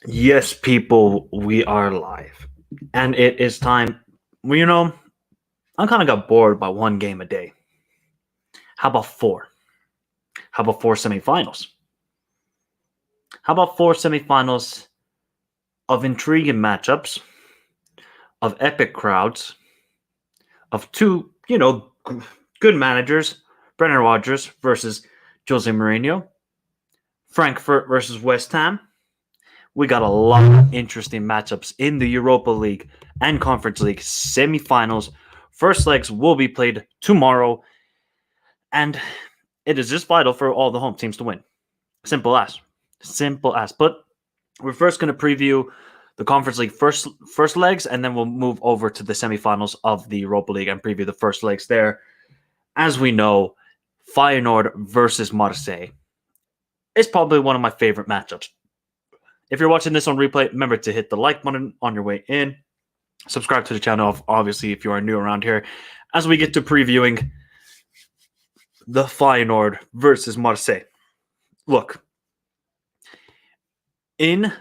Yes, people, we are live. And it is time. Well, I kind of got bored by one game a day. How about four? How about four semifinals? How about four semifinals of intriguing matchups, of epic crowds, of two, good managers, Brendan Rodgers versus Jose Mourinho, Frankfurt versus West Ham. We got a lot of interesting matchups in the Europa League and Conference League semifinals. First legs will be played tomorrow, and it is just vital for all the home teams to win. Simple as. But we're first going to preview the Conference League first legs, and then we'll move over to the semifinals of the Europa League and preview the first legs there. As we know, Feyenoord versus Marseille is probably one of my favorite matchups. If you're watching this on replay, remember to hit the like button on your way in. Subscribe to the channel, obviously, if you are new around here, as we get to previewing the Feyenoord versus Marseille. Look, in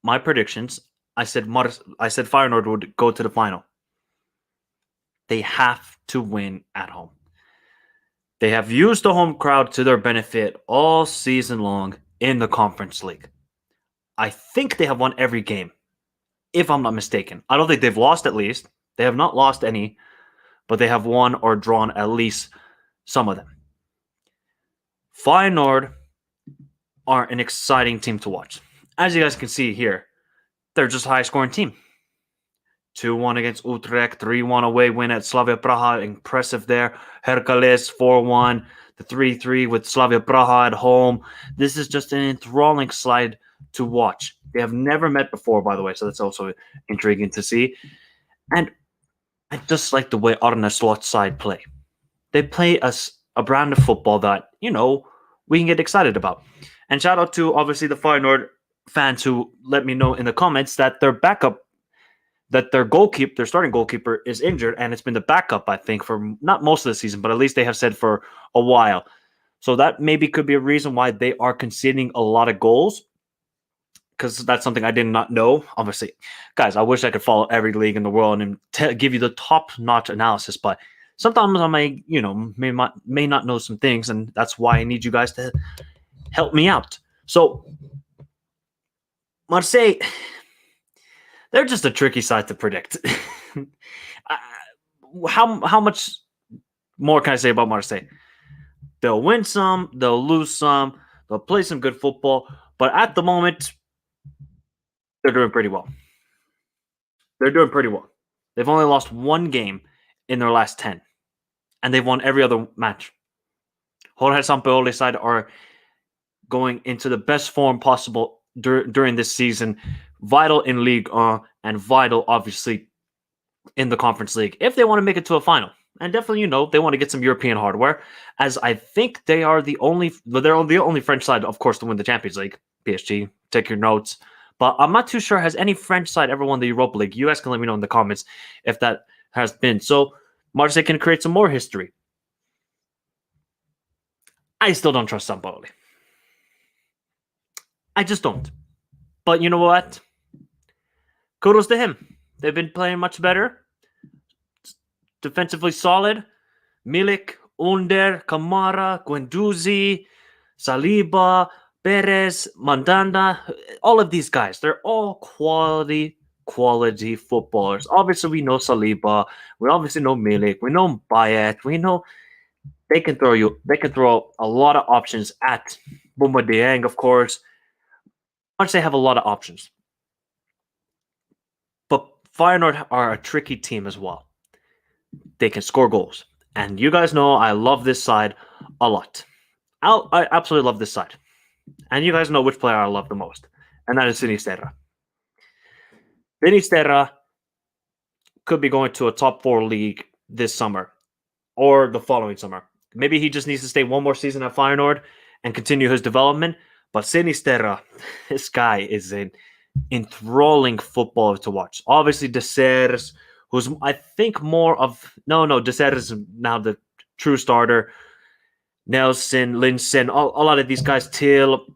my predictions, I said Feyenoord would go to the final. They have to win at home. They have used the home crowd to their benefit all season long in the Conference League. I think they have won every game, if I'm not mistaken. I don't think they've lost at least. They have not lost any, but they have won or drawn at least some of them. Feyenoord are an exciting team to watch. As you guys can see here, they're just a high-scoring team. 2-1 against Utrecht, 3-1 away win at Slavia Praha, impressive there. Hercules, 4-1, the 3-3 with Slavia Praha at home. This is just an enthralling slide to watch. They have never met before, by the way, so that's also intriguing to see. And I just like the way Arne Slot's side play. They play a brand of football that, we can get excited about. And shout out to, obviously, the Feyenoord fans who let me know in the comments that their starting goalkeeper is injured, and it's been the backup, I think, for not most of the season, but at least they have said for a while. So that maybe could be a reason why they are conceding a lot of goals, because that's something I did not know. Obviously, guys, I wish I could follow every league in the world and give you the top-notch analysis, but sometimes I may not know some things, and that's why I need you guys to help me out. So, Marseille, they're just a tricky side to predict. How much more can I say about Marseille? They'll win some, they'll lose some, they'll play some good football, but at the moment, they're doing pretty well. They've only lost one game in their last 10, and they've won every other match. Jorge Sampaoli's side are going into the best form possible during this season. Vital in Ligue 1 and vital, obviously, in the Conference League if they want to make it to a final. And definitely, they want to get some European hardware, as I think they're the only French side, of course, to win the Champions League. PSG, take your notes. But I'm not too sure, has any French side ever won the Europa League? You guys can let me know in the comments if that has been. So Marseille can create some more history. I still don't trust Sampaoli. I just don't. But you know what? Kudos to him. They've been playing much better. Defensively solid. Milik, Under, Kamara, Guendouzi, Saliba, Perez, Mandanda, all of these guys, they're all quality footballers. Obviously, we know Saliba. We obviously know Milik. We know Bayet. We know they can throw a lot of options at Boumba Dieng, of course. They have a lot of options. But Feyenoord are a tricky team as well. They can score goals. And you guys know I love this side a lot. I absolutely love this side. And you guys know which player I love the most. And that is Sinisterra. Sinisterra could be going to a top 4 league this summer or the following summer. Maybe he just needs to stay one more season at Feyenoord and continue his development. But Sinisterra, this guy is an enthralling footballer to watch. Obviously, De Serres, who's I think more of... No, De Serres is now the true starter. Nelson, Linson, a lot of these guys, Till,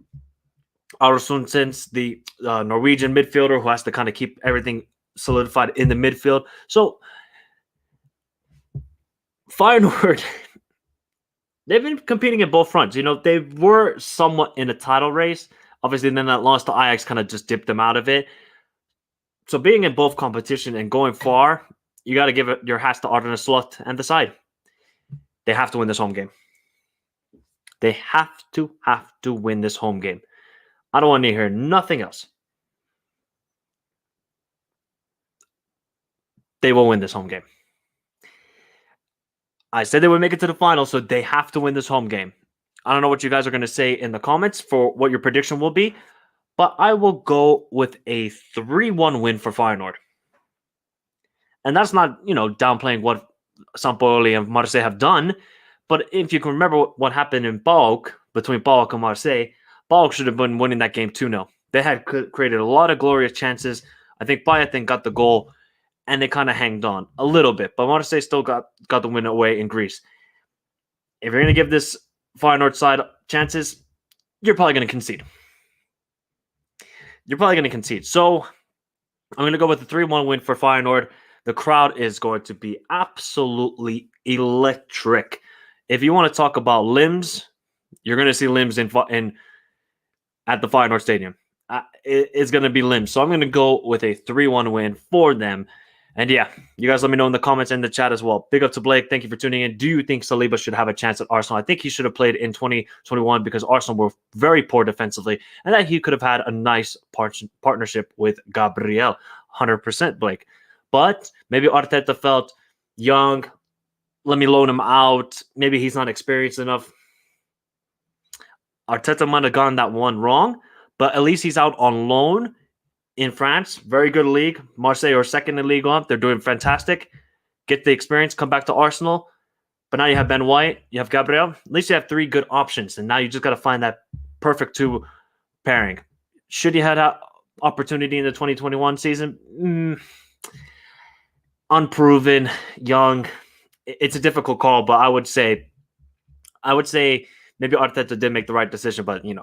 Arsonsens, the Norwegian midfielder who has to kind of keep everything solidified in the midfield. So Feyenoord, they've been competing at both fronts. They were somewhat in a title race. Obviously, then that loss to Ajax kind of just dipped them out of it. So being in both competition and going far, you got to give it your hats to Arne Slot and the side. They have to win this home game. They have to win this home game. I don't want to hear nothing else. They will win this home game. I said they would make it to the final, so they have to win this home game. I don't know what you guys are going to say in the comments for what your prediction will be, but I will go with a 3-1 win for Feyenoord. And that's not, downplaying what Sampaoli and Marseille have done, but if you can remember what happened in PAOK, between PAOK and Marseille, PAOK should have been winning that game 2-0. They had created a lot of glorious chances. I think Payet got the goal, and they kind of hanged on a little bit. But Marseille still got the win away in Greece. If you're going to give this Feyenoord side chances, you're probably going to concede. So I'm going to go with the 3-1 win for Feyenoord. The crowd is going to be absolutely electric. If you want to talk about limbs, you're going to see limbs at the Feyenoord Stadium. It's going to be limbs. So I'm going to go with a 3-1 win for them. And yeah, you guys let me know in the comments and the chat as well. Big up to Blake. Thank you for tuning in. Do you think Saliba should have a chance at Arsenal? I think he should have played in 2021 because Arsenal were very poor defensively and that he could have had a nice partnership with Gabriel. 100% Blake. But maybe Arteta felt young. Let me loan him out. Maybe he's not experienced enough. Arteta might have gotten that one wrong, but at least he's out on loan in France. Very good league. Marseille are second in Ligue 1. They're doing fantastic. Get the experience. Come back to Arsenal. But now you have Ben White. You have Gabriel. At least you have three good options. And now you just got to find that perfect two pairing. Should you have had that opportunity in the 2021 season? Unproven, young. It's a difficult call, but I would say maybe Arteta did make the right decision, but in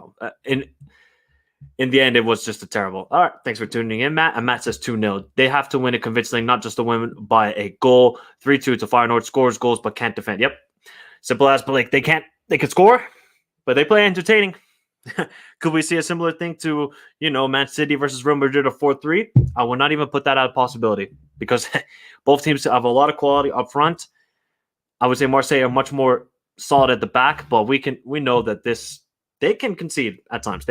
the end, it was just a terrible. All right, thanks for tuning in, Matt. And Matt says 2-0. They have to win it convincingly, not just to win by a goal. 3-2 to Feyenoord, scores goals but can't defend. Yep, simple as. But like they can score, but they play entertaining. Could we see a similar thing to Man City versus Real Madrid of 4-3? I would not even put that out of possibility because both teams have a lot of quality up front. I would say Marseille are much more solid at the back, but we know that they can concede at times.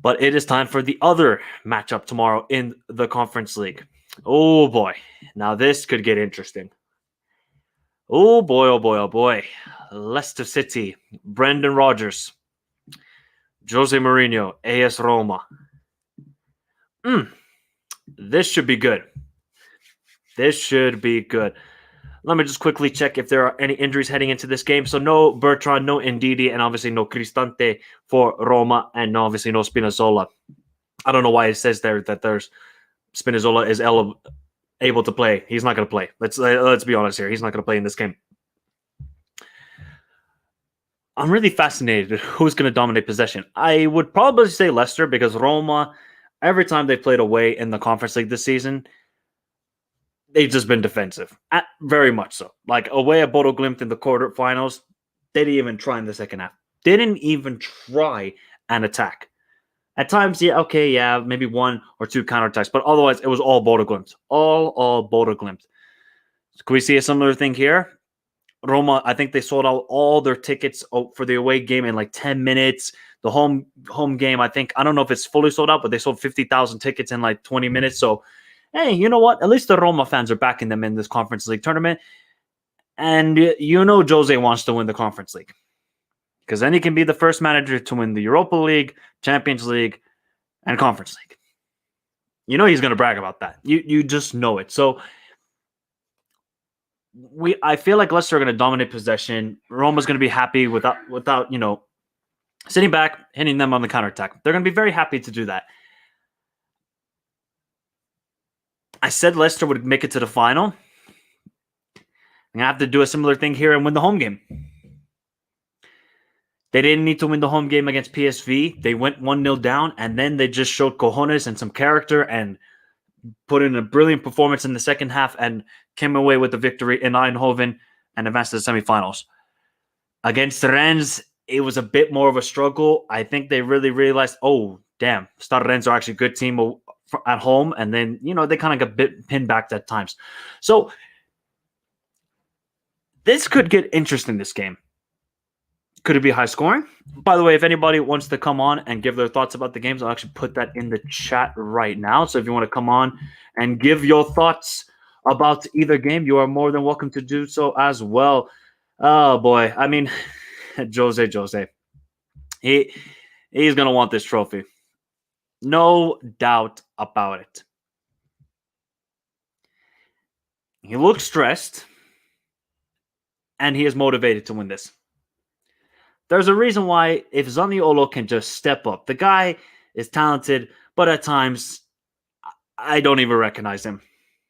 But it is time for the other matchup tomorrow in the Conference League. Oh boy. Now this could get interesting. Oh boy. Leicester City, Brendan Rodgers, Jose Mourinho, AS Roma. This should be good. Let me just quickly check if there are any injuries heading into this game. So no Bertrand, no Ndidi, and obviously no Cristante for Roma, and obviously no Spinazzola. I don't know why it says there that there's Spinazzola is able to play. He's not going to play. Let's be honest here. He's not going to play in this game. I'm really fascinated who's going to dominate possession. I would probably say Leicester because Roma, every time they played away in the Conference League this season, they've just been defensive. Very much so. Like away at Bodo Glimt in the quarterfinals, they didn't even try in the second half. They didn't even try an attack. At times, maybe one or two counterattacks, but otherwise it was all Bodo Glimt. All Bodo Glimt. So can we see a similar thing here? Roma, I think they sold out all their tickets for the away game in like 10 minutes. The home game, I don't know if it's fully sold out, but they sold 50,000 tickets in like 20 minutes. So, hey, you know what? At least the Roma fans are backing them in this Conference League tournament. And Jose wants to win the Conference League. Because then he can be the first manager to win the Europa League, Champions League, and Conference League. He's going to brag about that. You just know it. So, I feel like Leicester are going to dominate possession. Roma's going to be happy without sitting back, hitting them on the counterattack. They're going to be very happy to do that. I said Leicester would make it to the final. They're going to have to do a similar thing here and win the home game. They didn't need to win the home game against PSV. They went 1-0 down, and then they just showed cojones and some character and put in a brilliant performance in the second half and came away with the victory in Eindhoven and advanced to the semifinals. Against Rennes, it was a bit more of a struggle. I think they really realized, oh, damn, Stade Rennes are actually a good team at home. And then, they kind of got pinned back at times. So this could get interesting, this game. Could it be high scoring? By the way, if anybody wants to come on and give their thoughts about the games, I'll actually put that in the chat right now. So if you want to come on and give your thoughts about either game, you are more than welcome to do so as well. Oh, boy. I mean, Jose. He's going to want this trophy. No doubt about it. He looks stressed, and he is motivated to win this. There's a reason why if Zaniolo can just step up. The guy is talented, but at times, I don't even recognize him.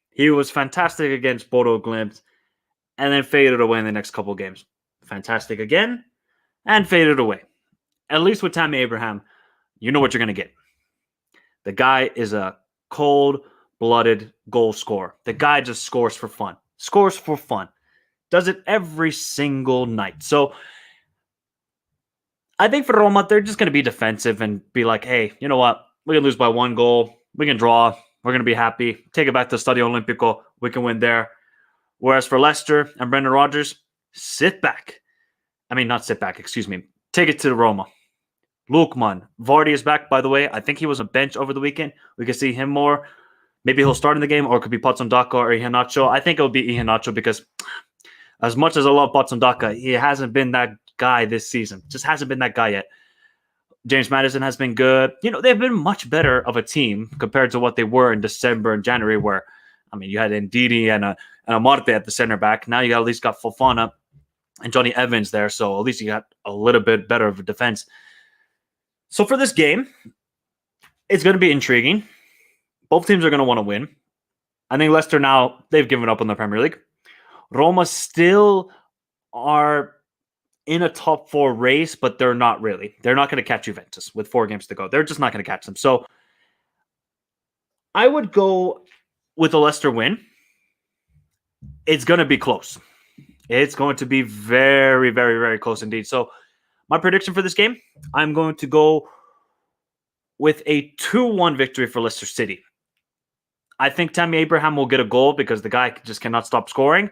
He was fantastic against Bodo Glimt, and then faded away in the next couple games. Fantastic again, and faded away. At least with Tammy Abraham, you know what you're going to get. The guy is a cold-blooded goal scorer. The guy just scores for fun. Does it every single night. So I think for Roma, they're just going to be defensive and be like, hey, you know what? We can lose by 1 goal. We can draw. We're going to be happy. Take it back to Stadio Olimpico. We can win there. Whereas for Leicester and Brendan Rodgers, sit back. I mean, not sit back, excuse me. Take it to Roma. Lukman. Vardy is back, by the way. I think he was on bench over the weekend. We can see him more. Maybe he'll start in the game, or it could be Potsdaka or Iheanacho. I think it'll be Iheanacho because as much as I love Potsdaka, he hasn't been that guy this season. Just hasn't been that guy yet. James Maddison has been good. They've been much better of a team compared to what they were in December and January, where, I mean, you had Ndidi and a Marte at the center back. Now you at least got Fofana and Johnny Evans there, so at least you got a little bit better of a defense. So for this game, it's going to be intriguing. Both teams are going to want to win. I think Leicester now, they've given up on the Premier League. Roma still are in a top 4 race, but they're not really. They're not going to catch Juventus with 4 games to go. They're just not going to catch them. So I would go with a Leicester win. It's going to be close. It's going to be very, very, very close indeed. So my prediction for this game, I'm going to go with a 2-1 victory for Leicester City. I think Tammy Abraham will get a goal because the guy just cannot stop scoring.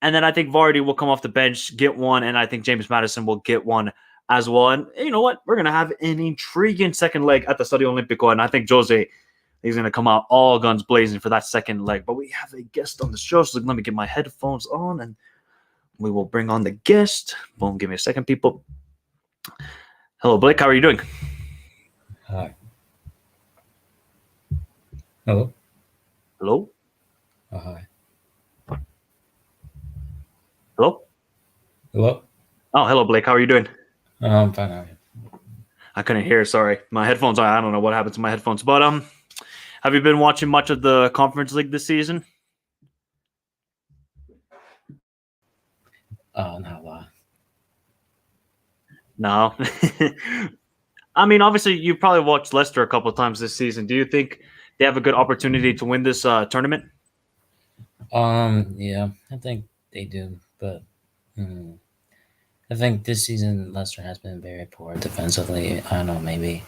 And then I think Vardy will come off the bench, get one, and I think James Maddison will get one as well. And you know what? We're going to have an intriguing second leg at the Stadio Olimpico, and I think Jose is going to come out all guns blazing for that second leg. But we have a guest on the show, so let me get my headphones on, and we will bring on the guest. Boom, give me a second, people. Hello, Blake. How are you doing? Hi. Hello? Hello? Oh, hi. Hello? Hello? Oh, hello, Blake. How are you doing? I'm fine. How are you? I couldn't hear. Sorry. My headphones, I don't know what happened to my headphones. But have you been watching much of the Conference League this season? Not a lot. No. I mean, obviously, you probably watched Leicester a couple of times this season. Do you think they have a good opportunity to win this tournament? Yeah, I think they do, but I think this season Leicester has been very poor defensively. I don't know, maybe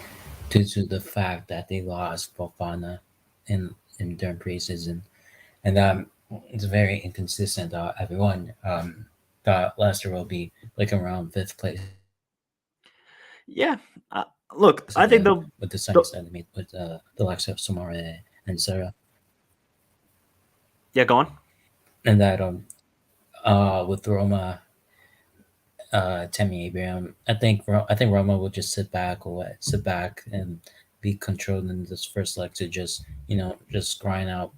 due to the fact that they lost Fofana in during preseason, and it's very inconsistent. Everyone thought Leicester will be like around 5th place. Yeah. Look, I think they'll with the signings that they made with the likes of Samare and Sarah. Yeah, go on. And that with Roma, Tammy Abraham, I think Roma will just sit back and be controlled in this first leg to just grind out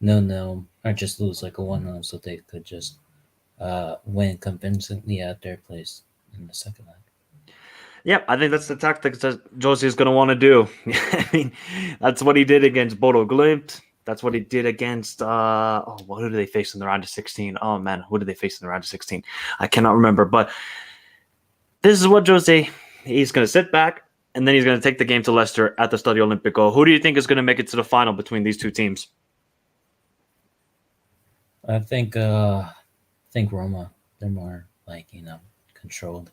0-0 or just lose like a 1-0 so they could just win convincingly at their place in the second leg. Yeah, I think that's the tactics that Jose is going to want to do. I mean, that's what he did against Bodo Glimt. That's what he did against. What did they face in the round of 16? Oh man, who did they face in the round of 16? I cannot remember. But this is what Jose. He's going to sit back and then he's going to take the game to Leicester at the Stadio Olimpico. Who do you think is going to make it to the final between these two teams? I think Roma. They're more like controlled.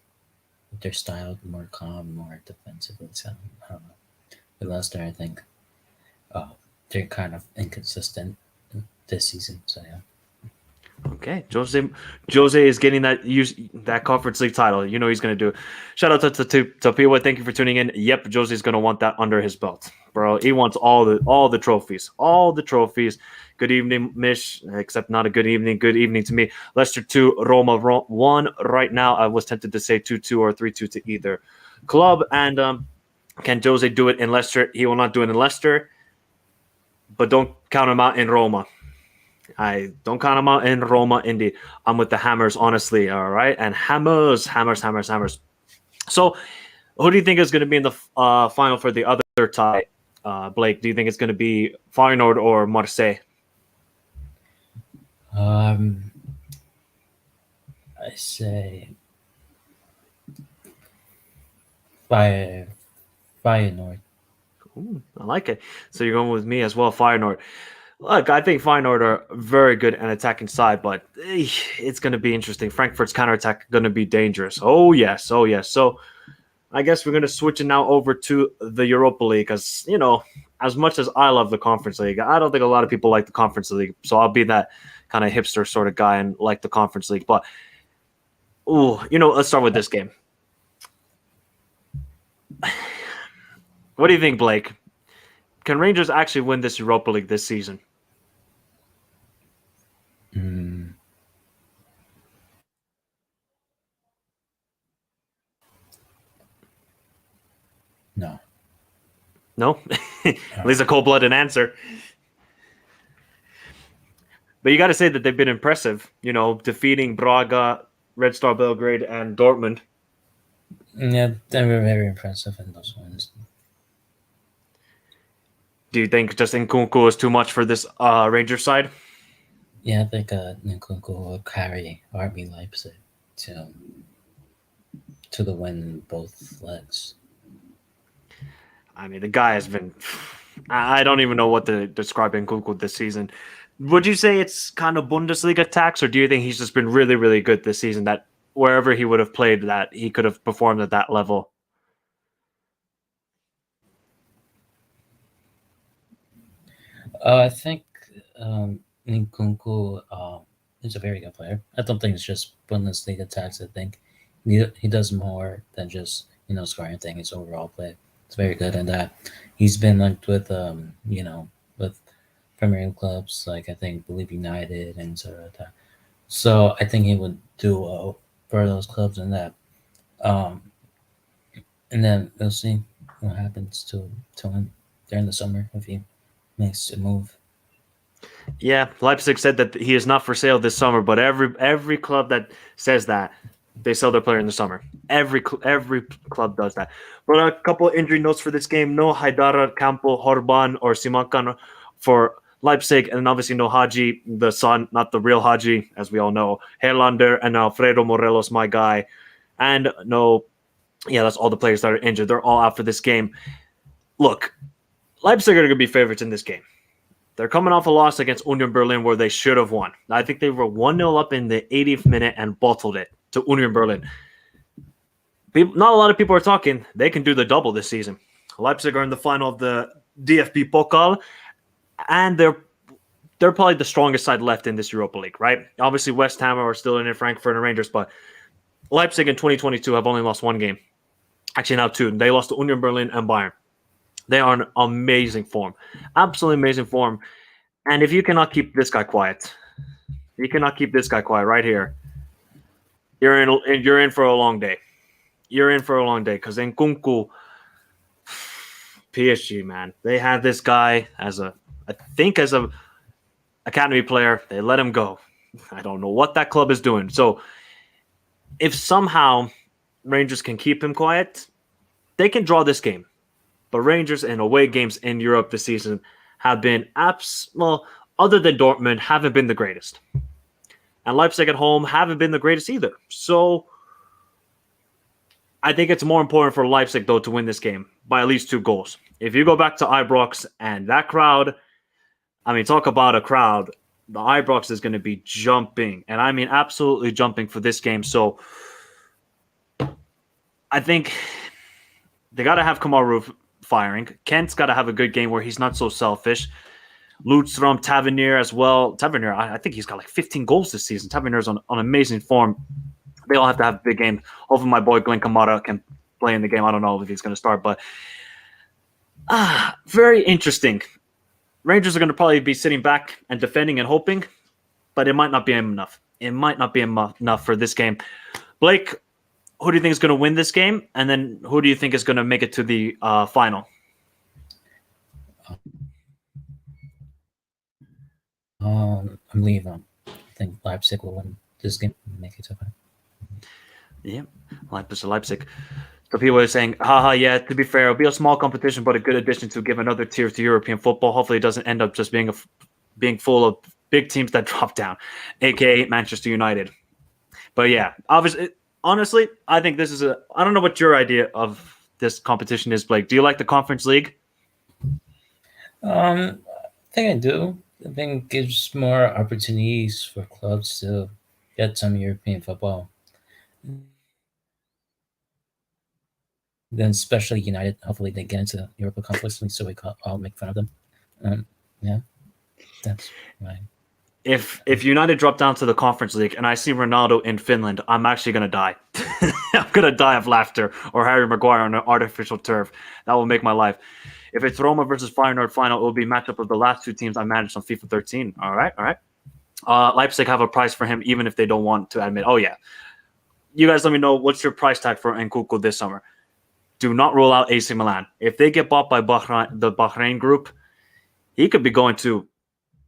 Their style more calm, more defensively. So I don't know. With Leicester, I think they're kind of inconsistent this season. So yeah. Okay, Jose is getting that Conference League title. You know he's going to do. Shout out to Piwa. Thank you for tuning in. Yep, Jose's going to want that under his belt, bro. He wants all the trophies, all the trophies. Good evening, Mish. Except not a good evening. Good evening to me. Leicester 2, Roma 1 right now. I was tempted to say 2-2 or 3-2 to either club. And can Jose do it in Leicester? He will not do it in Leicester, but don't count him out in Roma. I don't count him out in Roma, indeed. I'm with the Hammers, honestly, all right? And Hammers. So, who do you think is going to be in the final for the other tie, Blake? Do you think it's going to be Feyenoord or Marseille? I say Feyenoord. Ooh, I like it. So you're going with me as well, Feyenoord. Look, I think Feyenoord are very good at attacking side, but it's going to be interesting. Frankfurt's counterattack going to be dangerous. Oh, yes. So I guess we're going to switch it now over to the Europa League because, as much as I love the Conference League, I don't think a lot of people like the Conference League. So I'll be that kind of hipster sort of guy and like the Conference League. But, let's start with this game. What do you think, Blake? Can Rangers actually win this Europa League this season? No. No? At least a cold-blooded answer. But you got to say that they've been impressive, defeating Braga, Red Star Belgrade, and Dortmund. Yeah, they were very impressive in those ones. Do you think just Nkunku is too much for this Rangers side? Yeah, I think Nkunku will carry RB Leipzig to the win in both legs. I mean, the guy has been... I don't even know what to describe Nkunku this season. Would you say it's kind of Bundesliga tax, or do you think he's just been really, really good this season that wherever he would have played that he could have performed at that level? I think Nkunku is a very good player. I don't think it's just Bundesliga tax. I think he does more than just scoring. I think his overall play is very good, and that he's been linked with with Premier League clubs like I believe United and sort of that. So I think he would do well for those clubs and that. And then we'll see what happens to him during the summer if he makes a move. Yeah, Leipzig said that he is not for sale this summer, but every club that says that, they sell their player in the summer. Every club does that. But a couple of injury notes for this game. No Haidara, Campo, Horban, or Simakan for Leipzig, and obviously no Haji, the son, not the real Haji, as we all know. Herlander and Alfredo Morelos, my guy. And that's all the players that are injured. They're all out for this game. Look, Leipzig are going to be favorites in this game. They're coming off a loss against Union Berlin where they should have won. I think they were 1-0 up in the 80th minute and bottled it to Union Berlin. Not a lot of people are talking. They can do the double this season. Leipzig are in the final of the DFB Pokal, and they're probably the strongest side left in this Europa League, right? Obviously, West Ham are still in it, Frankfurt and Rangers, but Leipzig in 2022 have only lost one game. Actually, now two. They lost to Union Berlin and Bayern. They are in amazing form. Absolutely amazing form. And if you cannot keep this guy quiet, right here, you're in for a long day. You're in for a long day because Nkunku, PSG, man, they had this guy as a academy player. They let him go. I don't know what that club is doing. So if somehow Rangers can keep him quiet, they can draw this game. But Rangers in away games in Europe this season have been other than Dortmund, haven't been the greatest. And Leipzig at home haven't been the greatest either. So I think it's more important for Leipzig, though, to win this game by at least 2 goals. If you go back to Ibrox and that crowd, I mean, talk about a crowd. The Ibrox is going to be jumping, and I mean absolutely jumping for this game. So I think they got to have Kamaru firing. Kent's got to have a good game where he's not so selfish. Lundstrom, Tavernier as well. Tavernier, I think he's got like 15 goals this season. Tavernier's on amazing form. They all have to have a big game. Hopefully my boy Glenn Kamara can play in the game. I don't know if he's going to start, but very interesting. Rangers are going to probably be sitting back and defending and hoping, but it might not be enough. It might not be enough for this game. Blake, who do you think is going to win this game? And then who do you think is going to make it to the final? I'm leaving. I think Leipzig will win this game and make it to final. Yeah, Leipzig. So people are saying, yeah, to be fair, it'll be a small competition, but a good addition to give another tier to European football. Hopefully it doesn't end up just being full of big teams that drop down, a.k.a. Manchester United. But yeah, honestly, I think this is I don't know what your idea of this competition is, Blake. Do you like the Conference League? I think I do. I think it gives more opportunities for clubs to get some European football. Then especially United, hopefully they get into Europa Conference League so we can all make fun of them. Yeah, that's right. If United drop down to the Conference League and I see Ronaldo in Finland, I'm actually going to die. I'm going to die of laughter, or Harry Maguire on an artificial turf. That will make my life. If it's Roma versus Feyenoord final, it will be a matchup of the last 2 teams I managed on FIFA 13. All right. Leipzig have a price for him, even if they don't want to admit. Oh, yeah. You guys let me know what's your price tag for Nkunku this summer. Do not rule out AC Milan. If they get bought by the Bahrain group, he could be going to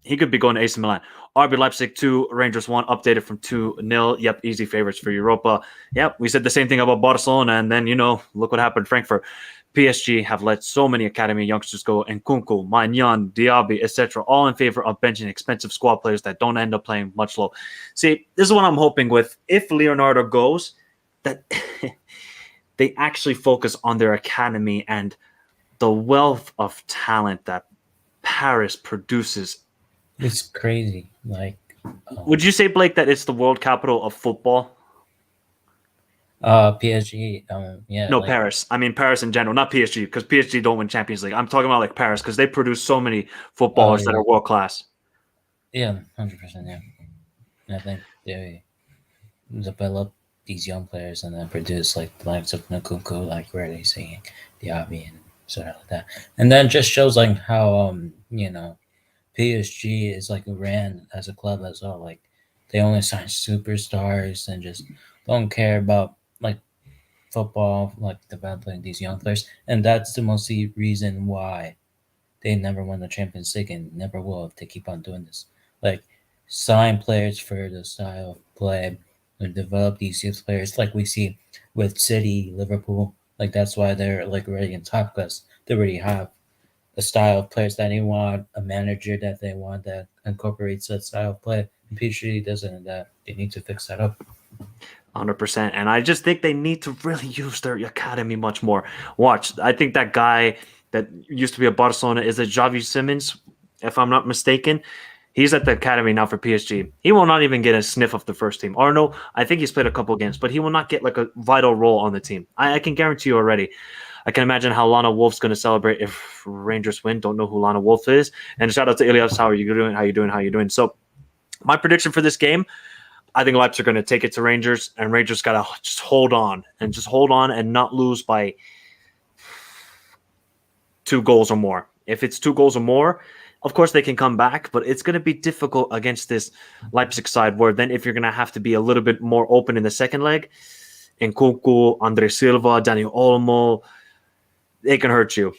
AC Milan. RB Leipzig 2, Rangers 1, updated from 2-0. Yep, easy favorites for Europa. Yep, we said the same thing about Barcelona, and then, look what happened. Frankfurt. PSG have let so many academy youngsters go. Nkunku, Maignan, Diaby, etc., all in favor of benching expensive squad players that don't end up playing much low. See, this is what I'm hoping with. If Leonardo goes, that they actually focus on their academy and the wealth of talent that Paris produces. It's crazy. Would you say, Blake, that it's the world capital of football? PSG. Yeah. No, Paris. I mean Paris in general, not PSG, because PSG don't win Champions League. I'm talking about Paris, because they produce so many footballers that are world class. Yeah, 100%. Yeah, I think they develop these young players and then produce the likes of Nkunku, like where they saying Diaby and sort of like that, and then just shows how PSG is ran as a club as well. They only sign superstars and just don't care about football, developing these young players, and that's the most reason why they never won the Champions League and never will if they keep on doing this. Sign players for the style of play and develop these youth players, like we see with City, Liverpool. That's why they're already in top class. They already have a style of players that they want, a manager that they want that incorporates that style of play. And PSG doesn't, and that they need to fix that up. 100%. And I just think they need to really use their academy much more. Watch, I think that guy that used to be at Barcelona, is it Xavi Simons, if I'm not mistaken? He's at the academy now for PSG. He will not even get a sniff of the first team. Or no, I think he's played a couple games, but he will not get a vital role on the team. I can guarantee you already. I can imagine how Lana Wolf's going to celebrate if Rangers win. Don't know who Lana Wolf is. And shout out to Ilias. How are you doing? How you doing? So my prediction for this game, I think Leipzig are going to take it to Rangers, and Rangers got to just hold on and not lose by 2 goals or more. If it's 2 goals or more, of course they can come back, but it's going to be difficult against this Leipzig side, where then if you're going to have to be a little bit more open in the second leg, Nkunku, Andre Silva, Daniel Olmo, they can hurt you.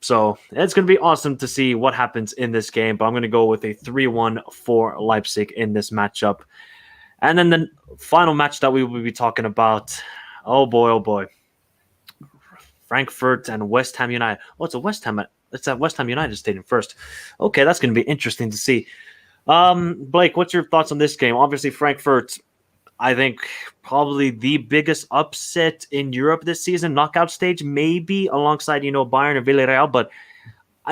So it's going to be awesome to see what happens in this game, but I'm going to go with a 3-1 for Leipzig in this matchup. And then the final match that we will be talking about, oh boy, Frankfurt and West Ham United. Oh, it's a West Ham It's at West Ham United Stadium first. Okay, that's going to be interesting to see. Blake, what's your thoughts on this game? Obviously, Frankfurt, I think probably the biggest upset in Europe this season, knockout stage, maybe alongside Bayern and Villarreal, but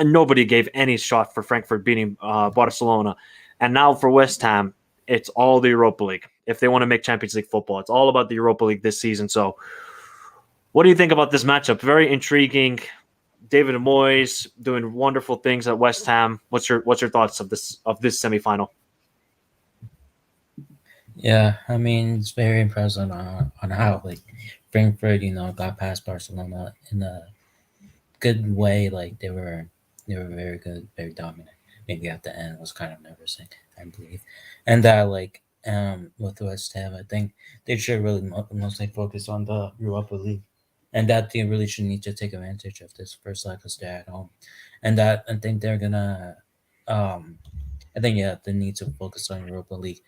nobody gave any shot for Frankfurt beating Barcelona. And now for West Ham, it's all the Europa League. If they want to make Champions League football, it's all about the Europa League this season. So, what do you think about this matchup? Very intriguing. David Moyes doing wonderful things at West Ham. What's your thoughts of this semifinal? Yeah, I mean it's very impressive on how like Frankfurt, got past Barcelona in a good way. Like they were very good, very dominant. Maybe at the end was kind of nervous, I believe, and that like with West Ham, I think they should really mostly focus on the Europa League, and that they really should need to take advantage of this first leg because they're at home, and that I think they're gonna, I think they need to focus on Europa League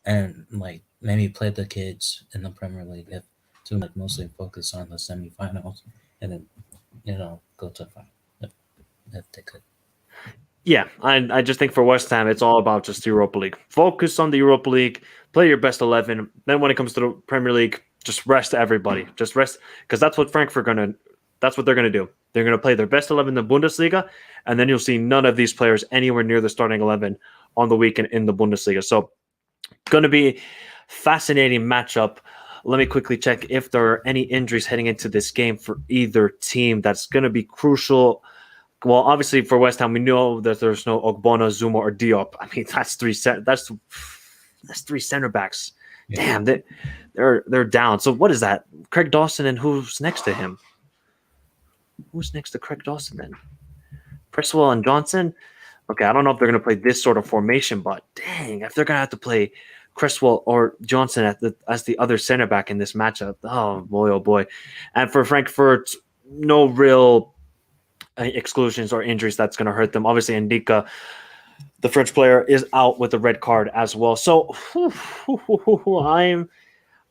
and like maybe play the kids in the Premier League to like mostly focus on the semifinals and then go to the final if they could. Yeah, I just think for West Ham, it's all about just the Europa League. Focus on the Europa League, play your best 11. Then when it comes to the Premier League, just rest everybody. Just rest, because that's what that's what they're gonna do. They're gonna play their best 11 in the Bundesliga, and then you'll see none of these players anywhere near the starting 11 on the weekend in the Bundesliga. So, going to be fascinating matchup. Let me quickly check if there are any injuries heading into this game for either team. That's going to be crucial. Well, obviously for West Ham, we know that there's no Ogbonna, Zuma, or Diop. I mean, that's three center backs. Yeah. Damn, they're down. So what is that? Craig Dawson, and who's next to him? Who's next to Craig Dawson then? Cresswell and Johnson. Okay, I don't know if they're going to play this sort of formation, but dang, if they're going to have to play Cresswell or Johnson as the other center back in this matchup, oh boy. And for Frankfurt, no real exclusions or injuries that's going to hurt them. Obviously, Ndika, the French player, is out with a red card as well. So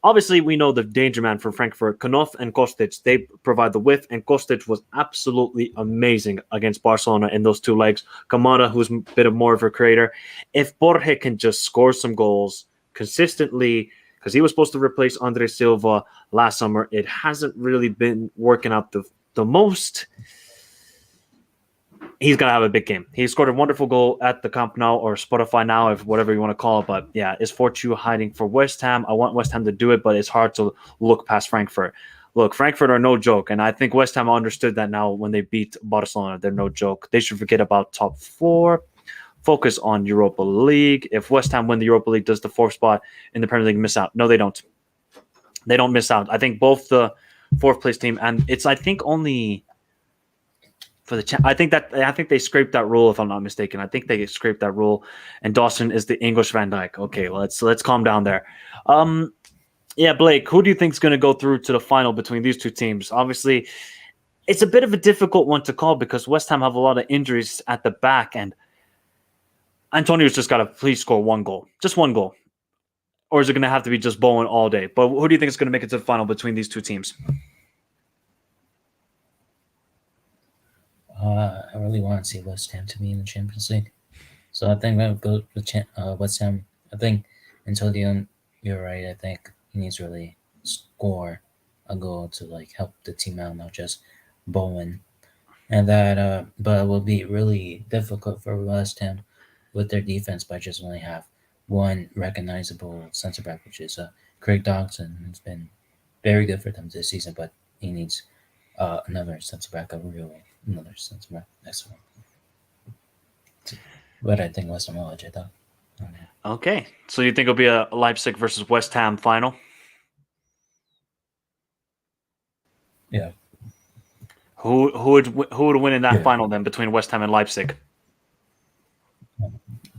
obviously, we know the danger man for Frankfurt, Knopf and Kostic. They provide the width, and Kostic was absolutely amazing against Barcelona in those two legs. Kamara, who's a bit more of a creator. If Borja can just score some goals consistently, because he was supposed to replace Andre Silva last summer, it hasn't really been working out the most. He's going to have a big game. He scored a wonderful goal at the Camp Nou, or Spotify Now, if whatever you want to call it. But yeah, is Fortune hiding for West Ham? I want West Ham to do it, but it's hard to look past Frankfurt. Look, Frankfurt are no joke, and I think West Ham understood that now when they beat Barcelona. They're no joke. They should forget about top four, focus on Europa League. If West Ham win the Europa League, does the fourth spot in the Premier League miss out? No, they don't. They don't miss out. I think both the fourth place team, and it's I think only for the I think they scraped that rule, if I'm not mistaken. I think they scraped that rule, and Dawson is the English Van Dijk. Okay, let's calm down there. Yeah, Blake, who do you think is going to go through to the final between these two teams? Obviously, it's a bit of a difficult one to call because West Ham have a lot of injuries at the back, and Antonio's just got to please score one goal, just one goal, or is it going to have to be just Bowen all day? But who do you think is going to make it to the final between these two teams? I really want to see West Ham to be in the Champions League, so I think I'll go with West Ham. I think Antonio, you're right. I think he needs to really score a goal to like help the team out, not just Bowen. And that, but it will be really difficult for West Ham with their defense by just only have one recognizable center back, which is Craig Dawson. It's been very good for them this season, but he needs another center back, another center back next one. But I think West Ham will edge it though. Okay, so you think it'll be a Leipzig versus West Ham final? Yeah. Who would win in that final then between West Ham and Leipzig?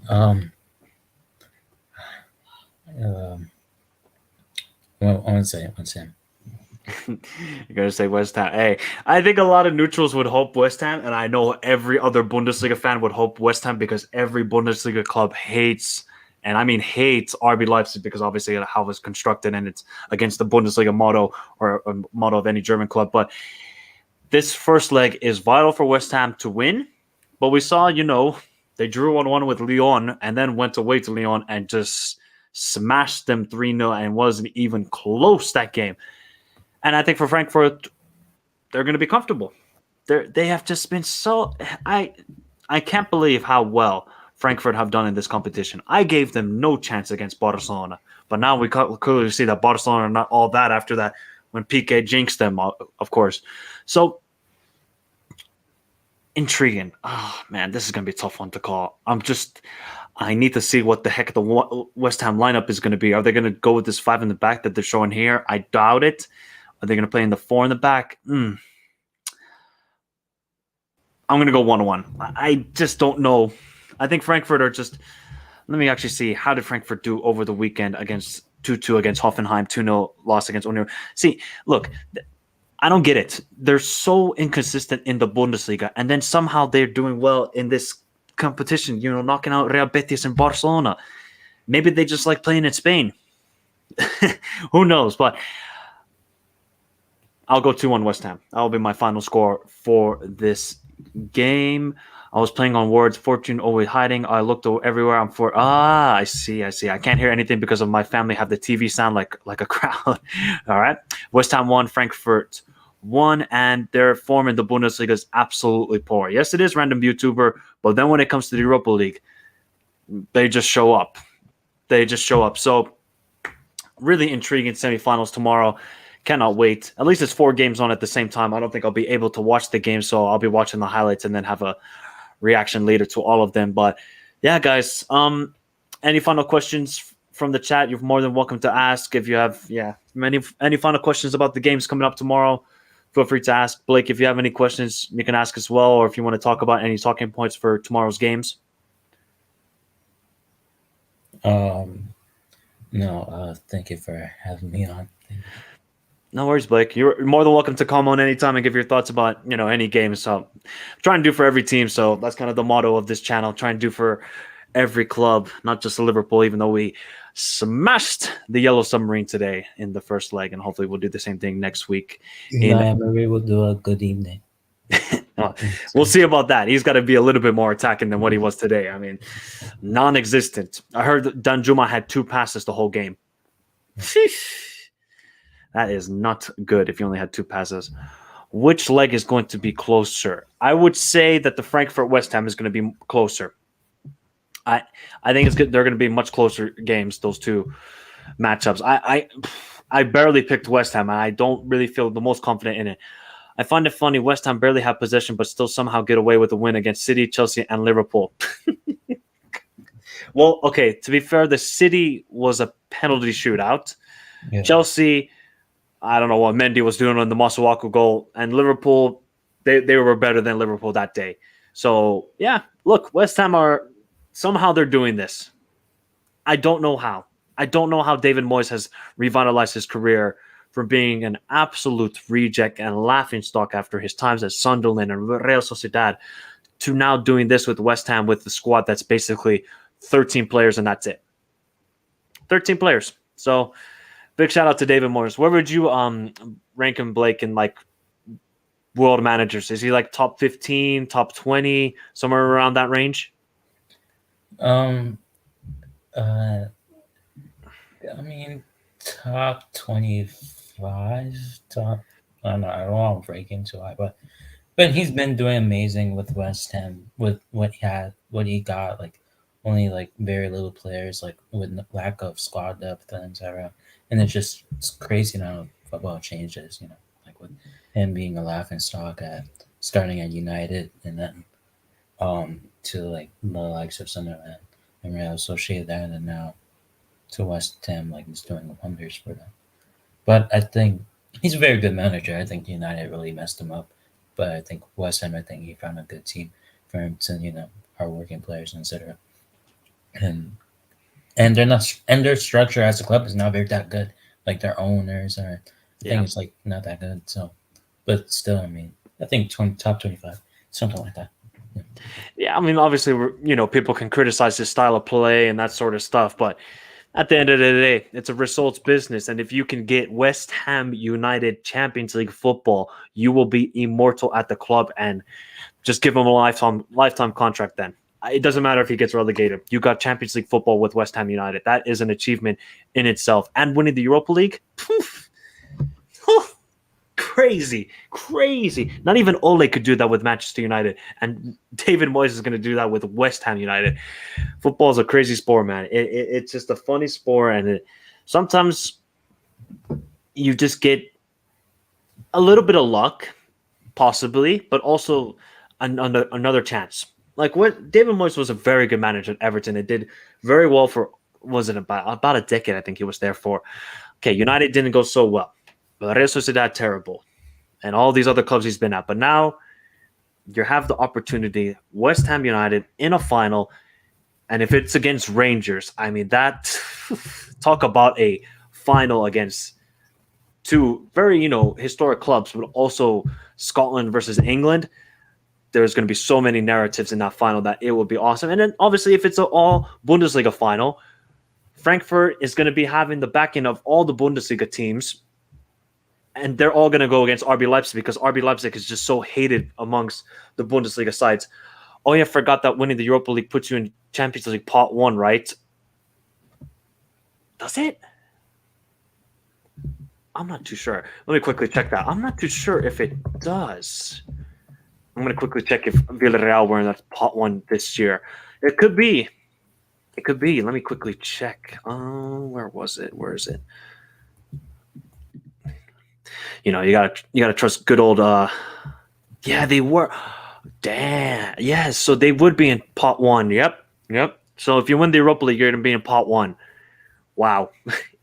Well, I want to say West Ham. You're going to say West Ham. Hey, I think a lot of neutrals would hope West Ham, and I know every other Bundesliga fan would hope West Ham because every Bundesliga club hates, and I mean hates, RB Leipzig because obviously how it's constructed and it's against the Bundesliga motto or motto of any German club. But this first leg is vital for West Ham to win. But we saw, they drew 1-1 with Lyon and then went away to Lyon and just smashed them 3-0 and wasn't even close that game. And I think for Frankfurt, they're going to be comfortable. They have just been so... I can't believe how well Frankfurt have done in this competition. I gave them no chance against Barcelona. But now we clearly see that Barcelona are not all that after that when Piqué jinxed them, of course. So, intriguing. Oh, man, this is going to be a tough one to call. I need to see what the heck the West Ham lineup is going to be. Are they going to go with this 5 in the back that they're showing here? I doubt it. Are they going to play in the 4 in the back? I'm going to go 1-1. I just don't know. I think Frankfurt are just... Let me actually see. How did Frankfurt do over the weekend against 2-2 against Hoffenheim, 2-0 loss against Union? See, look, I don't get it. They're so inconsistent in the Bundesliga, and then somehow they're doing well in this competition, knocking out Real Betis and Barcelona. Maybe they just like playing in Spain. Who knows? But I'll go 2-1 West Ham. That will be my final score for this game. I was playing on words, fortune always hiding. I looked everywhere. I see. I can't hear anything because of my family have the TV sound like a crowd. All right. West Ham 1, Frankfurt 1, and their form in the Bundesliga is absolutely poor. Yes, it is random YouTuber, but then when it comes to the Europa League, they just show up. So really intriguing semifinals tomorrow. Cannot wait. At least it's 4 games on at the same time. I don't think I'll be able to watch the game, so I'll be watching the highlights and then have a reaction later to all of them. But yeah, guys, any final questions from the chat? You're more than welcome to ask. If you have any final questions about the games coming up tomorrow, feel free to ask. Blake, if you have any questions, you can ask as well, or if you want to talk about any talking points for tomorrow's games. No, thank you for having me on. No worries, Blake. You're more than welcome to come on anytime and give your thoughts about, any game. So I'm trying to do for every team. So that's kind of the motto of this channel, trying to do for every club, not just Liverpool, even though we smashed the Yellow Submarine today in the first leg. And hopefully we'll do the same thing next week. Maybe we'll do a good evening. We'll see about that. He's got to be a little bit more attacking than what he was today. I mean, non-existent. I heard that Danjuma had 2 passes the whole game. That is not good if you only had 2 passes. Which leg is going to be closer? I would say that the Frankfurt West Ham is going to be closer. I think it's good. They're going to be much closer games, those 2 matchups. I barely picked West Ham, and I don't really feel the most confident in it. I find it funny. West Ham barely have possession, but still somehow get away with a win against City, Chelsea, and Liverpool. Well, okay, to be fair, the City was a penalty shootout. Yeah. Chelsea... I don't know what Mendy was doing on the Masuaku goal. And Liverpool, they were better than Liverpool that day. So, yeah, look, West Ham somehow they're doing this. I don't know how. I don't know how David Moyes has revitalized his career from being an absolute reject and laughingstock after his times at Sunderland and Real Sociedad to now doing this with West Ham with the squad that's basically 13 players and that's it. 13 players. So... big shout out to David Moyes. Where would you rank him, Blake, in like world managers? Is he like top 15, top 20, somewhere around that range? I mean, top 25, top. I don't know. I don't want to break into it, but he's been doing amazing with West Ham with what he got. Like only like very little players, like with lack of squad depth and etc. And it's crazy now football changes, like with him being a laughingstock at starting at United and then to like the likes of Sunderland and Real Sociedad and now to West Ham, like he's doing wonders for them. But I think he's a very good manager. I think United really messed him up. But I think West Ham, I think he found a good team for him to, hardworking players, etc. And they're not, and their structure as a club is not very that good. Like their owners are, I think it's like not that good. So, but still, I mean, I think top 25, something like that. Yeah, I mean, obviously, people can criticize his style of play and that sort of stuff, but At the end of the day, it's a results business, and if you can get West Ham United Champions League football, you will be immortal at the club, and just give him a lifetime contract. Then it doesn't matter if he gets relegated. You got Champions League football with West Ham United. That is an achievement in itself, and winning the Europa League. Poof, crazy, crazy. Not even Ole could do that with Manchester United, and David Moyes is going to do that with West Ham United. Football is a crazy sport, man. It's just a funny sport, and sometimes you just get a little bit of luck, possibly, but also another chance. Like what David Moyes was a very good manager at Everton. It did very well for was it about a decade? I think he was there for. Okay, United didn't go so well, but Real Sociedad terrible, and all these other clubs he's been at. But now you have the opportunity, West Ham United in a final, and if it's against Rangers, I mean that talk about a final against two very historic clubs, but also Scotland versus England. There's going to be so many narratives in that final that it will be awesome. And then obviously, if it's an all Bundesliga final, Frankfurt is going to be having the backing of all the Bundesliga teams, and they're all going to go against RB Leipzig because RB Leipzig is just so hated amongst the Bundesliga sides. Oh yeah, I forgot that winning the Europa League puts you in Champions League Pot 1, right? Does it? I'm not too sure. Let me quickly check that. I'm not too sure if it does. I'm going to quickly check if Villarreal were in that Pot 1 this year. It could be. It could be. Let me quickly check. Where was it? Where is it? You gotta trust good old. Yeah, they were. Damn. Yeah, so they would be in Pot 1. Yep. So if you win the Europa League, you're gonna be in Pot 1. Wow.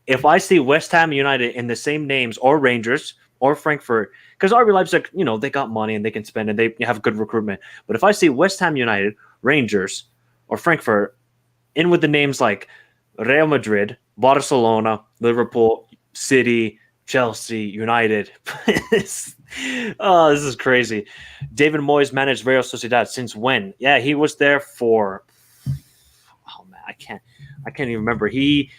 If I see West Ham United in the same names, or Rangers, or Frankfurt, because RB Leipzig, they got money and they can spend and they have good recruitment. But if I see West Ham United, Rangers, or Frankfurt in with the names like Real Madrid, Barcelona, Liverpool, City, Chelsea, United. This is crazy. David Moyes managed Real Sociedad since when? Yeah, he was there for. Oh man, I can't even remember. He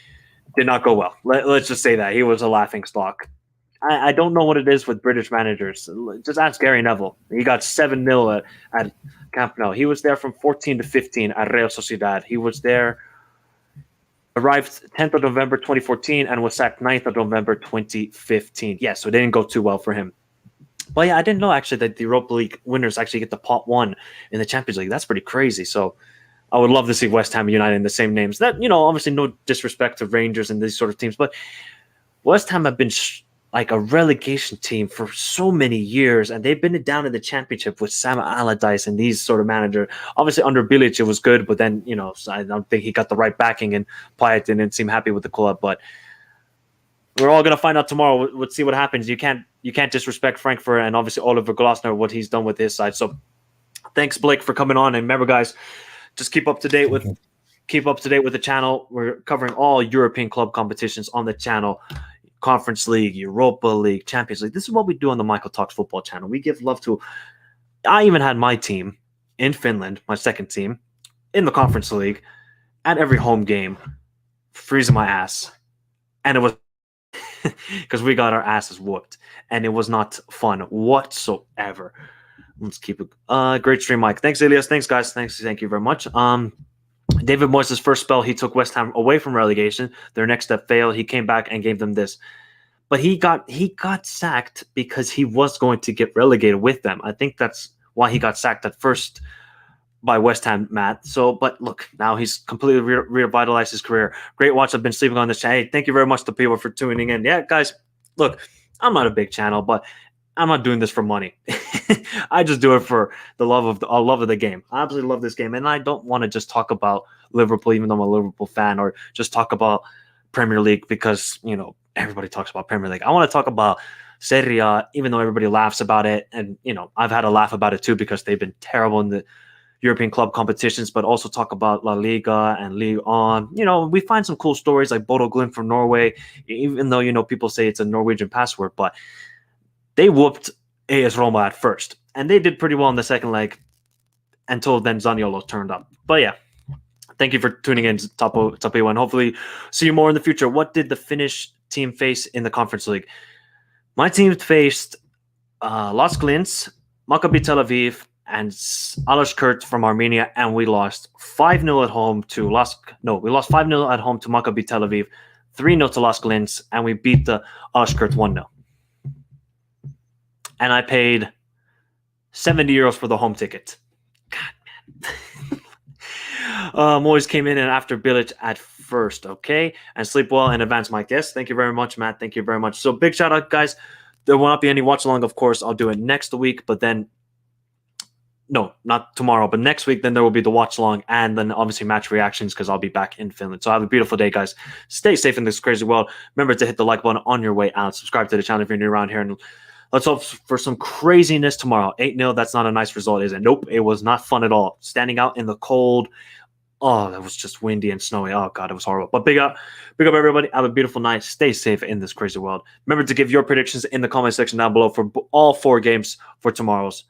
did not go well. Let's just say that he was a laughing stock. I don't know what it is with British managers. Just ask Gary Neville. He got 7-0 at Camp Nou. He was there from 14 to 15 at Real Sociedad. He was there, arrived 10th of November 2014 and was sacked 9th of November 2015. Yeah, so it didn't go too well for him. But yeah, I didn't know actually that the Europa League winners actually get the Pot 1 in the Champions League. That's pretty crazy. So I would love to see West Ham United in the same names. That, obviously no disrespect to Rangers and these sort of teams, but West Ham have been like a relegation team for so many years, and they've been down in the Championship with Sam Allardyce and these sort of manager. Obviously, under Bilic, it was good, but then, I don't think he got the right backing, and Payet didn't seem happy with the club. But we're all going to find out tomorrow. We'll see what happens. You can't disrespect Frankfurt and obviously Oliver Glasner, what he's done with his side. So thanks, Blake, for coming on. And remember, guys, just keep up to date with the channel. We're covering all European club competitions on the channel. Conference League, Europa League, Champions League. This is what we do on the Michael Talks Football channel. We give love to. I even had my team in Finland, my second team, in the Conference League, at every home game, freezing my ass, and it was because we got our asses whooped, and it was not fun whatsoever. Let's keep it. Great stream, Mike. Thanks, Elias. Thanks, guys. Thank you very much. David Moyes' first spell, he took West Ham away from relegation. Their next step failed. He came back and gave them this. But he got sacked because he was going to get relegated with them. I think that's why he got sacked at first by West Ham, Matt. So, but look, now he's completely revitalized his career. Great watch. I've been sleeping on this channel. Hey, thank you very much to people for tuning in. Yeah, guys, look, I'm not a big channel, but I'm not doing this for money. I just do it for the love of the game. I absolutely love this game, and I don't want to just talk about Liverpool, even though I'm a Liverpool fan, or just talk about Premier League because everybody talks about Premier League. I want to talk about Serie A, even though everybody laughs about it, and I've had a laugh about it too because they've been terrible in the European club competitions. But also talk about La Liga and Ligue 1. We find some cool stories like Bodo Glimt from Norway, even though people say it's a Norwegian password, but they whooped AS Roma at first, and they did pretty well in the second leg until then Zaniolo turned up. But yeah, Thank you for tuning in to Top 1. Hopefully, see you more in the future. What did the Finnish team face in the Conference League? My team faced Las Glins, Maccabi Tel Aviv, and Alashkert from Armenia, and we lost 5-0 at home to we lost 5-0 at home to Maccabi Tel Aviv, 3-0 to Las Glins, and we beat the Alashkert 1-0. And I paid €70 for the home ticket. God, man. Moyes came in and after Bilic at first, okay? And sleep well in advance, Mike. Yes, thank you very much, Matt. Thank you very much. So big shout out, guys. There will not be any watch along, of course. I'll do it next week, but then no, not tomorrow, but next week, then there will be the watch along and then obviously match reactions because I'll be back in Finland. So have a beautiful day, guys. Stay safe in this crazy world. Remember to hit the like button on your way out. Subscribe to the channel if you're new around here. And let's hope for some craziness tomorrow. 8-0, that's not a nice result, is it? Nope, it was not fun at all. Standing out in the cold. Oh, that was just windy and snowy. Oh, God, it was horrible. But big up everybody. Have a beautiful night. Stay safe in this crazy world. Remember to give your predictions in the comment section down below for all 4 games for tomorrow's